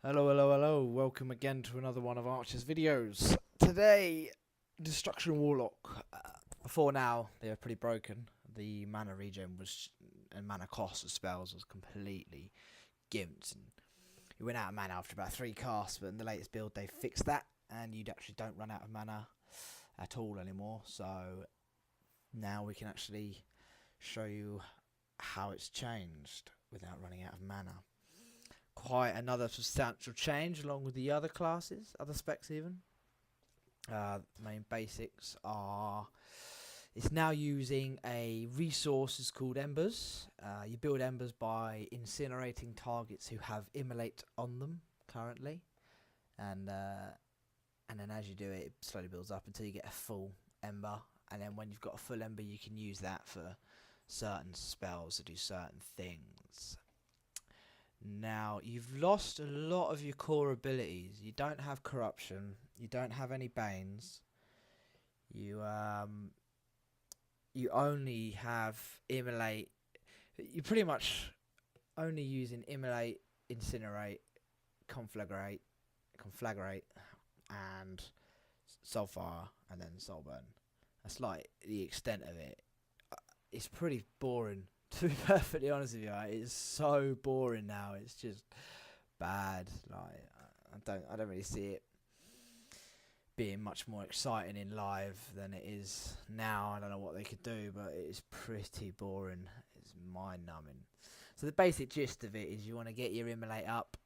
Hello, hello, hello. Welcome again to another one of Archer's videos. Today, Destruction Warlock. Before now, they were pretty broken. The mana regen was, and mana cost of spells was completely gimped. And you went out of mana after about 3 casts, but in the latest build they fixed that, and you actually don't run out of mana at all anymore. So now we can actually show you how it's changed without running out of mana. Quite another substantial change along with the other classes, other specs even. The main basics are it's now using a resource called Embers. You build Embers by incinerating targets who have Immolate on them currently, and then as you do it, it slowly builds up until you get a full Ember, and then when you've got a full Ember you can use that for certain spells to do certain things. Now, you've lost a lot of your core abilities. You don't have Corruption. You don't have any Banes. You only have Immolate. You're pretty much only using Immolate, Incinerate, Conflagrate, and Soulfire, and then Soulburn. That's like the extent of it. It's pretty boring. To be perfectly honest with you, it's so boring now. It's just bad. Like I don't really see it being much more exciting in live than it is now. I don't know what they could do, but it is pretty boring. It's mind numbing. So the basic gist of it is you want to get your Immolate up.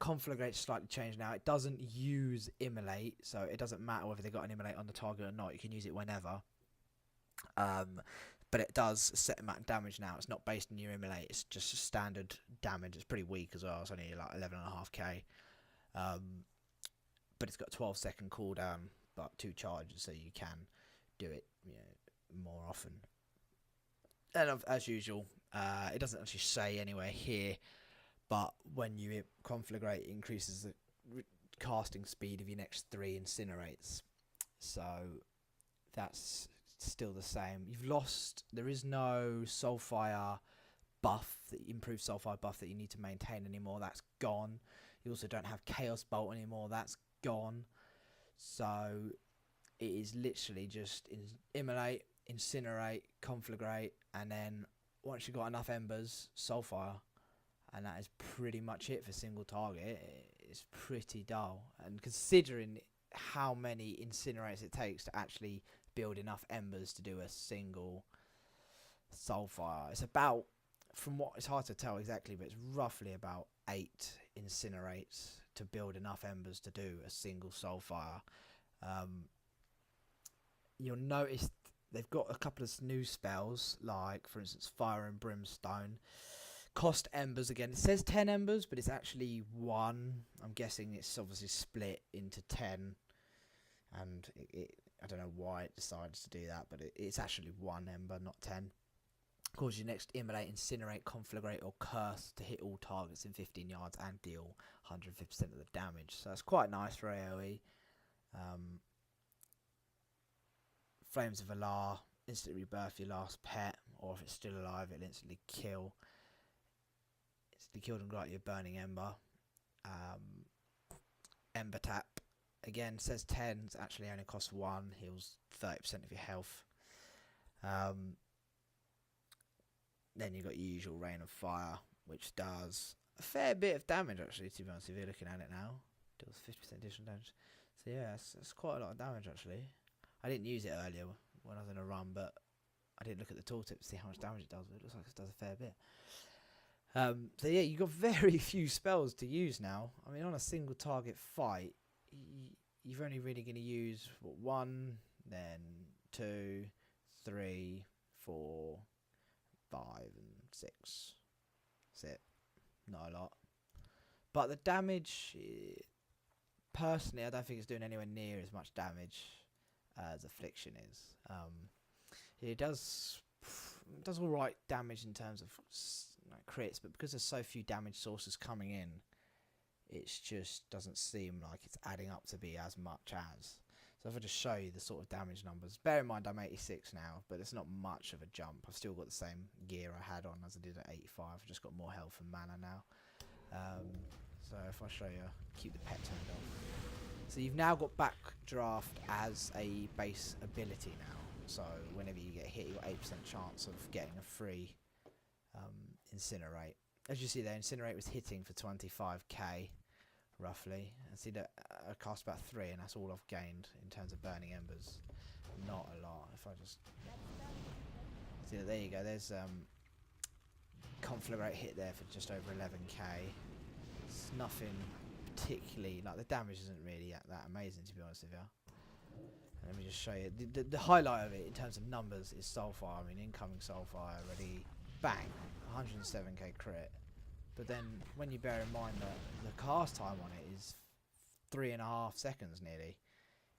Conflagrate's slightly changed now. It doesn't use Immolate, so it doesn't matter whether they got an Immolate on the target or not. You can use it whenever. But it does set amount of damage now. It's not based on your Immolate. It's just standard damage. It's pretty weak as well. It's only like 11.5k. But it's got a 12-second cooldown, but 2 charges, so you can do it more often. And as usual, it doesn't actually say anywhere here, but when you conflagrate, it increases the casting speed of your next 3 incinerates. So that's still the same. You've lost. There is no Soulfire buff, the improved Soulfire buff that you need to maintain anymore. That's gone. You also don't have Chaos Bolt anymore. That's gone. So it is literally just Immolate, Incinerate, Conflagrate, and then once you've got enough Embers, Soulfire, and that is pretty much it for single target. It's pretty dull, and considering how many Incinerates it takes to actually build enough Embers to do a single Soulfire. It's about, from what, it's hard to tell exactly, but it's roughly about 8 Incinerates to build enough Embers to do a single Soulfire. You'll notice they've got a couple of new spells, like for instance Fire and Brimstone. Cost Embers again. It says 10 Embers, but it's actually 1. I'm guessing it's obviously split into 10. And I don't know why it decides to do that, but it's actually 1 Ember, not 10. Cause your next Immolate, Incinerate, Conflagrate, or Curse to hit all targets in 15 yards and deal 150% of the damage. So that's quite nice for AoE. Flames of Alar, instantly rebirth your last pet, or if it's still alive, it'll instantly kill. Instantly killed and grant you a Burning Ember. Ember Tap. Again, says 10, it actually only costs 1, heals 30% of your health. Then you've got your usual Rain of Fire, which does a fair bit of damage actually, to be honest, if you're looking at it now. Deals 50% additional damage. So yeah, it's quite a lot of damage actually. I didn't use it earlier when I was in a run, but I didn't look at the tooltip to see how much damage it does, but it looks like it does a fair bit. So yeah, you've got very few spells to use now. I mean, on a single target fight, you're only really going to use 1, then 2, 3, 4, 5, and 6. That's it. Not a lot. But the damage, personally, I don't think it's doing anywhere near as much damage as Affliction is. It does alright damage in terms of crits, but because there's so few damage sources coming in, it just doesn't seem like it's adding up to be as much as. So if I just show you the sort of damage numbers, bear in mind I'm 86 now, but it's not much of a jump. I've still got the same gear I had on as I did at 85. I've just got more health and mana now. So if I show you, keep the pet turned off. So you've now got Backdraft as a base ability now. So whenever you get hit, you've got 8% chance of getting a free Incinerate. As you see there, Incinerate was hitting for 25k roughly. And see that I cast about 3, and that's all I've gained in terms of burning embers. Not a lot. If I just see that, there you go. There's Conflagrate hit there for just over 11k. It's nothing particularly, like the damage isn't really that amazing, to be honest with you. And let me just show you the highlight of it in terms of numbers is Soulfire. I mean, incoming Soulfire already, bang, 107k crit. But then when you bear in mind that the cast time on it is 3.5 seconds nearly,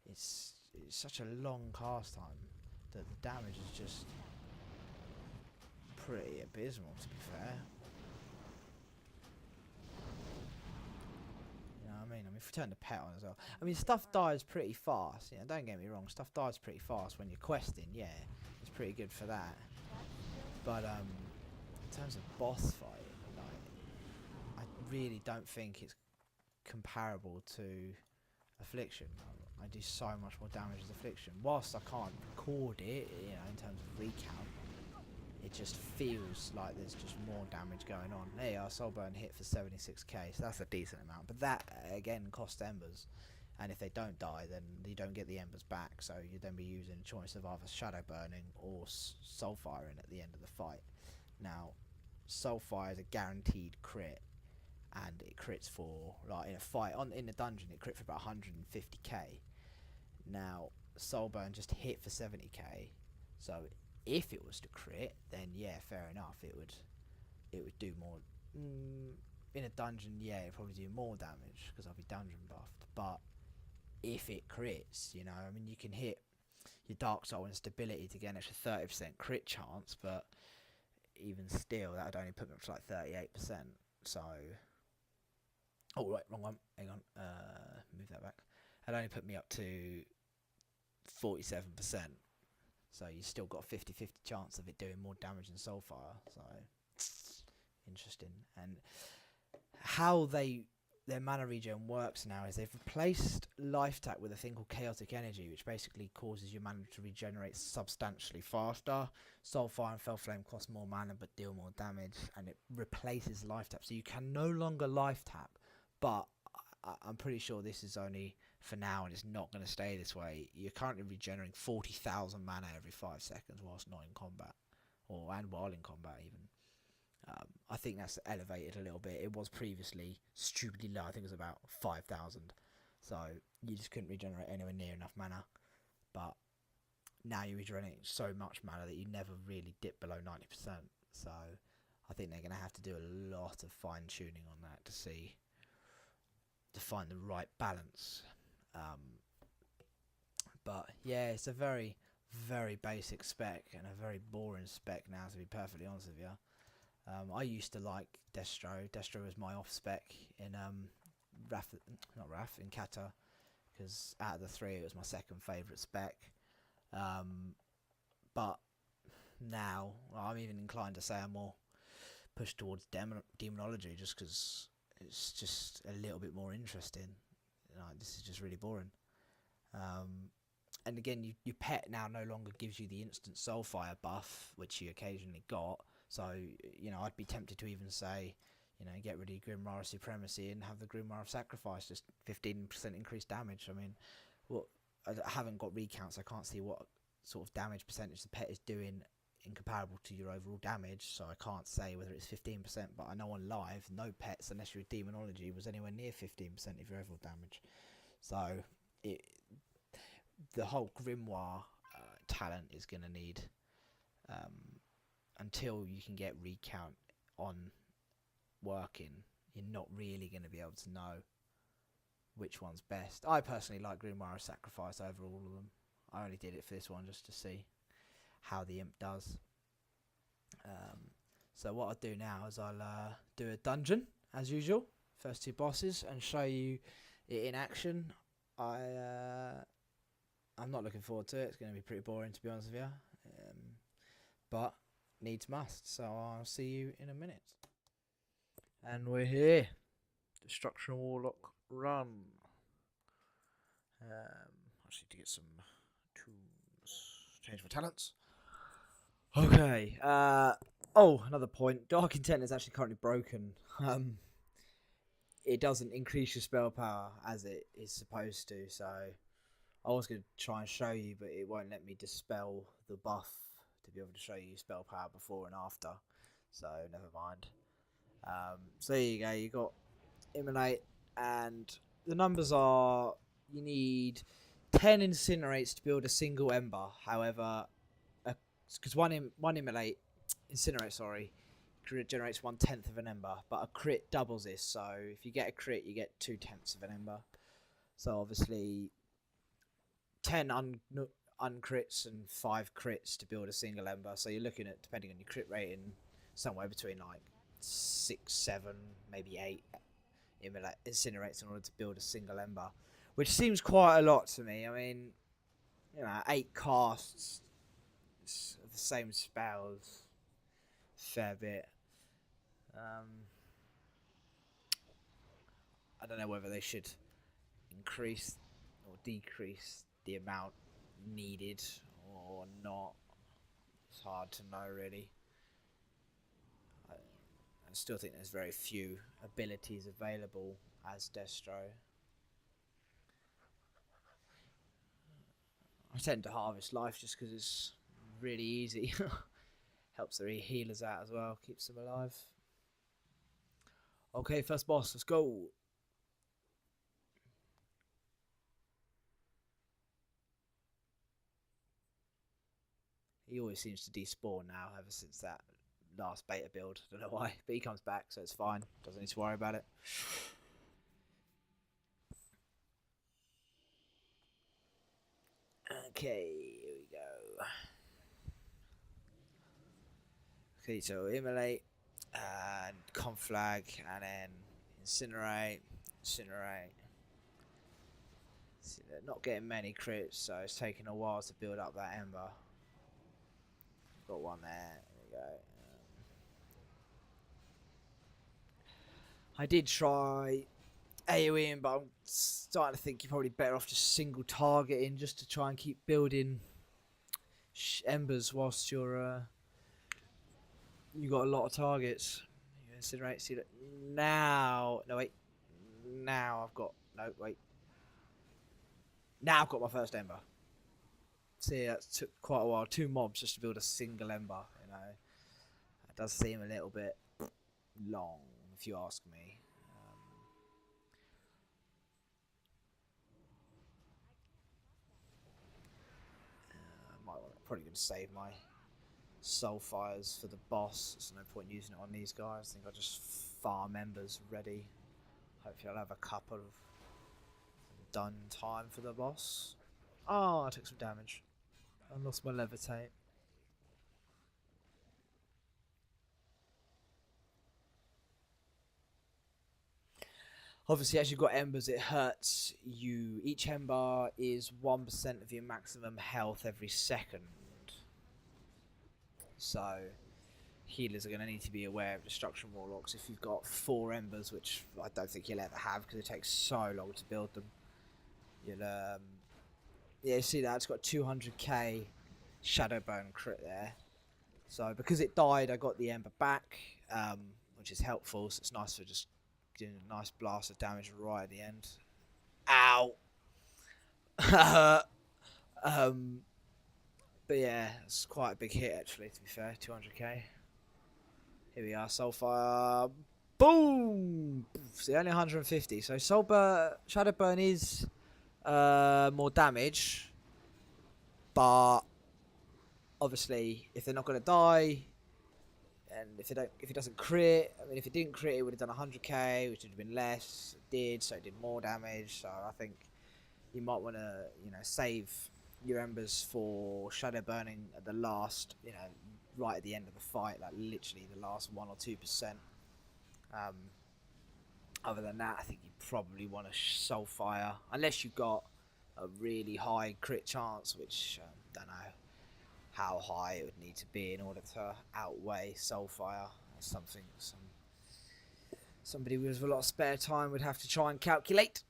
it's such a long cast time that the damage is just pretty abysmal, to be fair. You know what I mean? If we turn the pet on as well, I mean, stuff dies pretty fast. You know, don't get me wrong, stuff dies pretty fast when you're questing. Yeah, it's pretty good for that. But in terms of boss fight, I really don't think it's comparable to Affliction. I do so much more damage as Affliction. Whilst I can't record it, you know, in terms of recount, it just feels like there's just more damage going on. There you are, Soulburn hit for 76k, so that's a decent amount. But that, again, costs embers. And if they don't die, then you don't get the embers back. So you'd then be using a choice of either Shadow Burning or Soulfiring at the end of the fight. Now, Soulfire is a guaranteed crit, and it crits for, like, in a fight in the dungeon, it crit for about 150k. Now, Soulburn just hit for 70k, so if it was to crit, then yeah, fair enough, it would do more. In a dungeon, yeah, it'd probably do more damage because I'll be dungeon buffed. But if it crits, you know, I mean, you can hit your Dark Soul and Stability to get an extra 30% crit chance, but even still, that would only put me up to like 38%. So, oh right, wrong one. Hang on, move that back. That only put me up to 47%. So you still got a 50-50 chance of it doing more damage than Soulfire. So interesting. And how their mana regen works now is they've replaced Life Tap with a thing called Chaotic Energy, which basically causes your mana to regenerate substantially faster. Soulfire and Fell Flame cost more mana but deal more damage, and it replaces Life Tap. So you can no longer Life Tap, but I'm pretty sure this is only for now, and it's not going to stay this way. You're currently regenerating 40,000 mana every 5 seconds whilst not in combat, and while in combat even. I think that's elevated a little bit. It was previously stupidly low. I think it was about 5,000. So you just couldn't regenerate anywhere near enough mana. But now you're regenerating so much mana that you never really dip below 90%. So I think they're going to have to do a lot of fine tuning on that to find the right balance. But yeah, it's a very, very basic spec and a very boring spec now, to be perfectly honest with you. I used to like Destro. Destro was my off spec in in Kata, because out of the 3 it was my second favourite spec. But now I'm even inclined to say I'm more pushed towards Demonology, just because it's just a little bit more interesting. This is just really boring. And again, your pet now no longer gives you the instant Soulfire buff, which you occasionally got. So, you know, I'd be tempted to even say, you know, get rid of Grimoire of Supremacy and have the Grimoire of Sacrifice, just 15% increased damage. I mean, I haven't got recounts, I can't see what sort of damage percentage the pet is doing in comparable to your overall damage, so I can't say whether it's 15%, but I know on live, no pets, unless you're a Demonology, was anywhere near 15% of your overall damage. So, the whole Grimoire talent is going to need... until you can get recount on working, you're not really going to be able to know which one's best. I personally like Grimoire of Sacrifice over all of them. I only did it for this one just to see how the imp does. So what I'll do now is I'll do a dungeon as usual, first 2 bosses, and show you it in action. I'm not looking forward to it. It's going to be pretty boring, to be honest with you, but needs must. So I'll see you in a minute. And we're here. Destruction Warlock run. I just need to get some tunes. Change my talents. Okay. Oh, another point. Dark Intent is actually currently broken. It doesn't increase your spell power as it is supposed to. So I was going to try and show you, but it won't let me dispel the buff to be able to show you spell power before and after. So never mind. So there you go. You got Immolate, and the numbers are: you need 10 incinerates to build a single ember. However, because one Immolate incinerate, sorry, generates 1/10 of an ember, but a crit doubles this. So if you get a crit, you get 2/10 of an ember. So obviously, 10 uncrits and 5 crits to build a single ember. So you're looking at, depending on your crit rating, somewhere between like 6, 7, maybe 8 incinerates in order to build a single ember, which seems quite a lot to me. I mean, 8 casts of the same spells, fair bit. I don't know whether they should increase or decrease the amount needed or not. It's hard to know, really. I still think there's very few abilities available as Destro. I tend to harvest life just because it's really easy. Helps the healers out as well, keeps them alive. Okay, first boss, let's go. He always seems to despawn now ever since that last beta build. Don't know why, but he comes back, so it's fine. Doesn't need to worry about it. Okay, here we go. Okay, so Immolate and Conflag, and then Incinerate. See, they're not getting many crits, so it's taking a while to build up that ember. Got one there. There we go. I did try AoEing, but I'm starting to think you're probably better off just single targeting, just to try and keep building embers whilst you're you got a lot of targets. You incinerate. See that now? No wait. Now I've got Now I've got my first ember. See, that took quite a while. 2 mobs just to build a single ember. That does seem a little bit long, if you ask me. Probably going to save my soul fires for the boss. There's no point using it on these guys. I think I'll just farm embers ready. Hopefully I'll have a couple of done time for the boss. Oh, I took some damage. I lost my levitate. Obviously, as you've got embers, it hurts you. Each ember is 1% of your maximum health every second. So, healers are going to need to be aware of Destruction Warlocks. If you've got 4 embers, which I don't think you'll ever have because it takes so long to build them, you'll yeah, you see that it's got 200k Shadowburn crit there. So because it died, I got the ember back, which is helpful. So it's nice for just getting a nice blast of damage right at the end. Ow! But yeah, it's quite a big hit actually, to be fair. 200k. Here we are, Soulfire. Boom! See, only 150. So Shadowburn is more damage, but obviously, if they're not going to die, and if it doesn't crit, I mean, if it didn't crit, it would have done 100k, which would have been less. It did, so it did more damage. So I think you might want to, save your embers for shadow burning at the last, right at the end of the fight, like literally the last 1 or 2%. Other than that, I think you probably want to soulfire, unless you've got a really high crit chance, which don't know how high it would need to be in order to outweigh Soulfire or something. Somebody with a lot of spare time would have to try and calculate.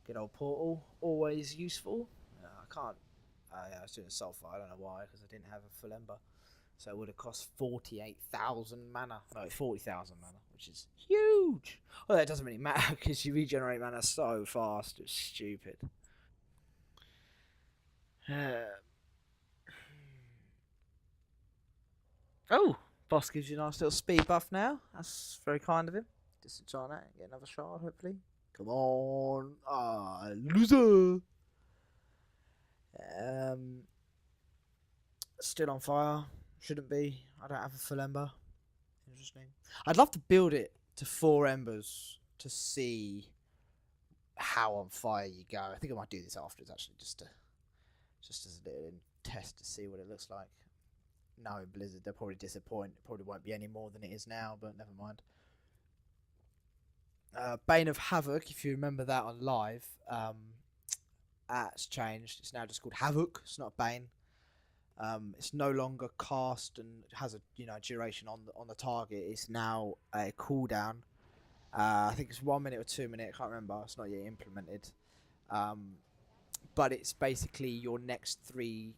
Good old portal, always useful. I can't. Yeah, I was doing sulfur. I don't know why, because I didn't have a full ember. So it would have cost 48,000 mana. No, 40,000 mana, which is huge. Well, that doesn't really matter because you regenerate mana so fast. It's stupid. Oh, boss gives you a nice little speed buff now. That's very kind of him. Disenchant that and get another shard, hopefully. Come on. Ah, loser. Still on fire. Shouldn't be. I don't have a full ember. Interesting. I'd love to build it to 4 embers to see how on fire you go. I think I might do this afterwards, actually, just as a little test to see what it looks like. No, in Blizzard, they'll probably disappoint. It probably won't be any more than it is now, but never mind. Bane of Havoc, if you remember that on live, it's changed. It's now just called Havoc. It's not Bane. It's no longer cast and has a duration on the target. It's now a cooldown. I think it's 1 minute or 2 minutes. I can't remember. It's not yet implemented. But it's basically your next 3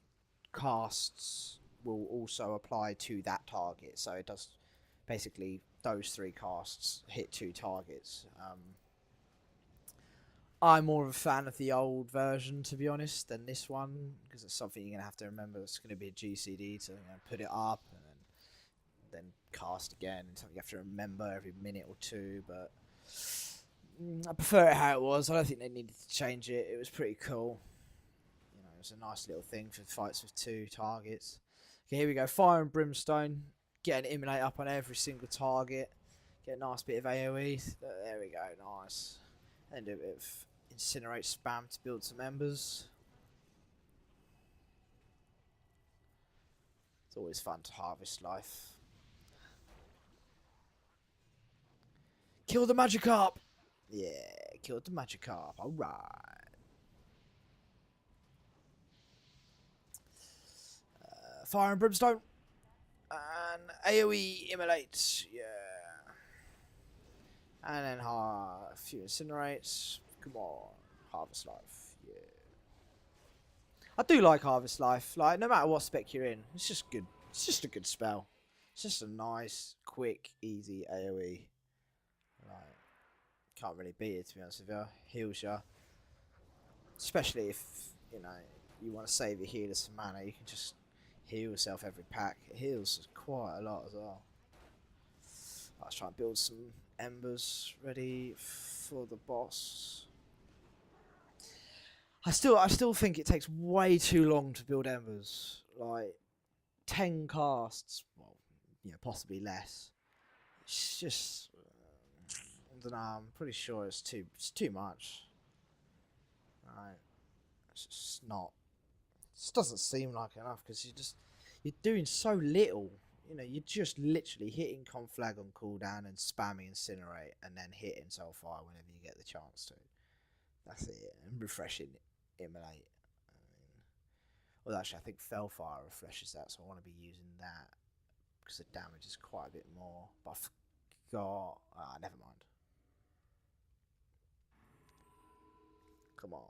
casts will also apply to that target. So it does basically those 3 casts hit 2 targets. I'm more of a fan of the old version, to be honest, than this one, because it's something you're going to have to remember. It's going to be a GCD to put it up and then cast again. It's something you have to remember every minute or 2, but I prefer it how it was. I don't think they needed to change it. It was pretty cool. It was a nice little thing for fights with 2 targets. Okay, here we go. Fire and Brimstone. Get an Immolate up on every single target. Get a nice bit of AoE. There we go. Nice. And do a bit of Incinerate spam to build some embers. It's always fun to harvest life. Kill the Magikarp! Yeah, killed the Magikarp. Alright. Fire and Brimstone. And AoE Immolate. Yeah. And then a few Incinerates. Come on. Harvest Life. Yeah. I do like Harvest Life. Like, no matter what spec you're in, it's just good. It's just a good spell. It's just a nice, quick, easy AoE. Like, can't really beat it, to be honest with you. Heals you. Especially if, you want to save your healers some mana. You can just heal yourself every pack. It heals quite a lot as well. Let's try and build some embers ready for the boss. I still think it takes way too long to build embers. Like 10 casts, well, possibly less. It's just I don't know. I'm pretty sure it's too much. Right? It's just not. It just doesn't seem like enough because you're doing so little. You're just literally hitting Conflag on cooldown and spamming Incinerate and then hitting Soulfire whenever you get the chance to. That's it. And refreshing Immolate. Well, actually, I think Fellfire refreshes that, so I want to be using that because the damage is quite a bit more. But I forgot. Never mind. Come on.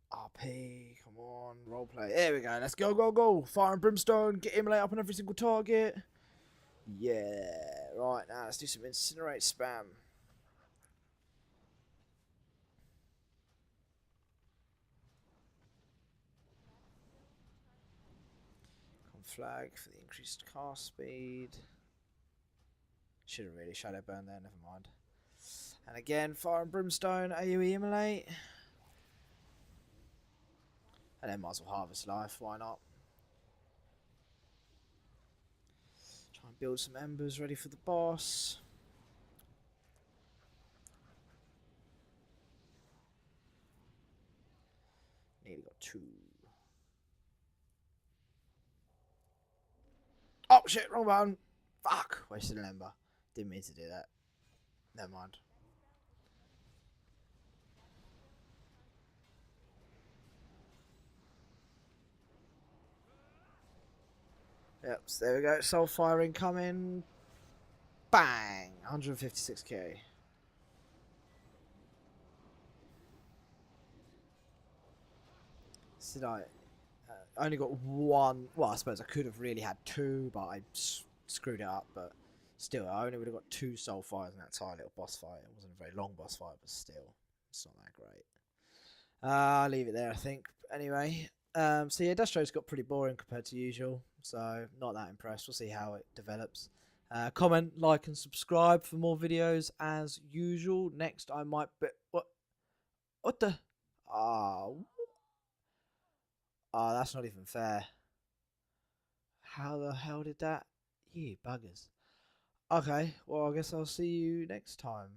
RP, come on, roleplay. There we go. Let's go, go, go. Fire and Brimstone. Get Immolate up on every single target. Yeah. Right, now let's do some Incinerate spam. Flag for the increased cast speed. Should have really shadow burn there, never mind. And again, Fire and Brimstone, AoE Immolate. And then might as well Harvest Life, why not? Try and build some embers ready for the boss. Nearly got 2. Oh shit, wrong button. Fuck, wasted an ember. Didn't mean to do that. Never mind. Yep, so there we go. Soulfire incoming. Bang! 156k. So I only got one. Well, I suppose I could have really had two, but I screwed it up. But still, I only would have got two Soulfires in that tiny little boss fight. It wasn't a very long boss fight, but still, it's not that great. I'll leave it there, I think. Anyway, so yeah, Destro's got pretty boring compared to usual, so not that impressed. We'll see how it develops. Comment, like, and subscribe for more videos as usual. Next, I might be... What the... Oh, that's not even fair. How the hell did that... You buggers. Okay, well, I guess I'll see you next time.